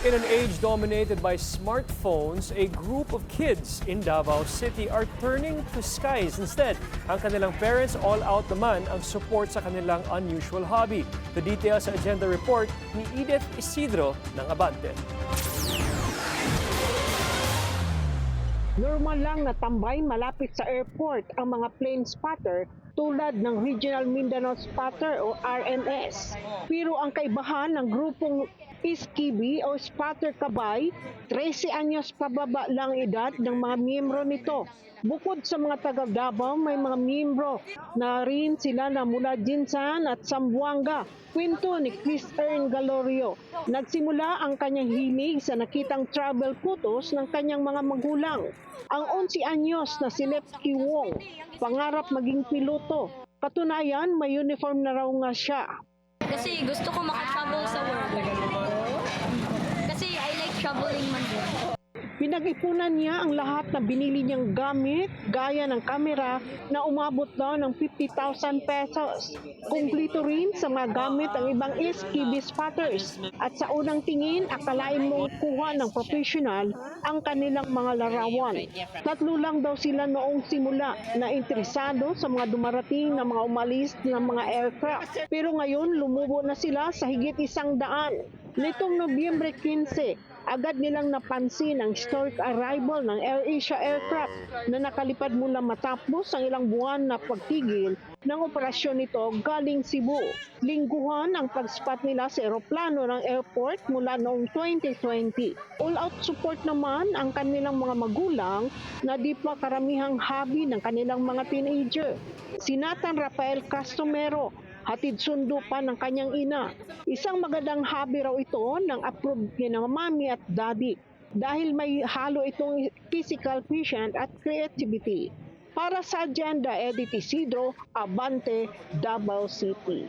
In an age dominated by smartphones, a group of kids in Davao City are turning to skies instead. Ang kanilang parents all out naman ang support sa kanilang unusual hobby. The details sa agenda report ni Edith Isidro ng Abante. Normal lang na tambay malapit sa airport ang mga plane spotter tulad ng Regional Mindanao Spotter o RMS. Pero ang kaibahan ng grupong Iskibi o Spotter Kabay, 13 anyos pababa lang edad ng mga miyembro nito. Bukod sa mga taga Davao, may mga miyembro na rin sila na mula Jinsan at Zamboanga. Kwento ni Chris Ern Galorio, nagsimula ang kanyang hilig sa nakitang travel photos ng kanyang mga magulang. Ang 11 anyos na si Lepki Wong, pangarap maging piloto. Katunayan, may uniform na raw nga siya. Kasi gusto ko makatravel sa world. Kasi I like traveling man din. Pinag-ipunan niya ang lahat na binili niyang gamit, gaya ng kamera na umabot daw ng 50,000 pesos. Kumplito rin sa mga gamit ang ibang Iskibi spotters. At sa unang tingin, akalain mong kuha ng professional ang kanilang mga larawan. 3 lang daw sila noong simula na interesado sa mga dumarating na mga umalis ng mga aircraft. Pero ngayon, lumubo na sila sa higit 100. Nitong Nobyembre 15, agad nilang napansin ang historic arrival ng AirAsia aircraft na nakalipad mula matapos ang ilang buwan na pagtigil ng operasyon nito galing Cebu. Lingguhan ang pag-spot nila sa eroplano ng airport mula noong 2020. All-out support naman ang kanilang mga magulang na di pa karamihang hobby ng kanilang mga teenager. Si Nathan Rafael Castomero, hatid sundo pa ng kanyang ina. Isang magandang hobby raw ito ng approved niya ng mami at daddy dahil may halo itong physical patient at creativity. Para sa agenda, Edith Isidro, Abante, Davao City.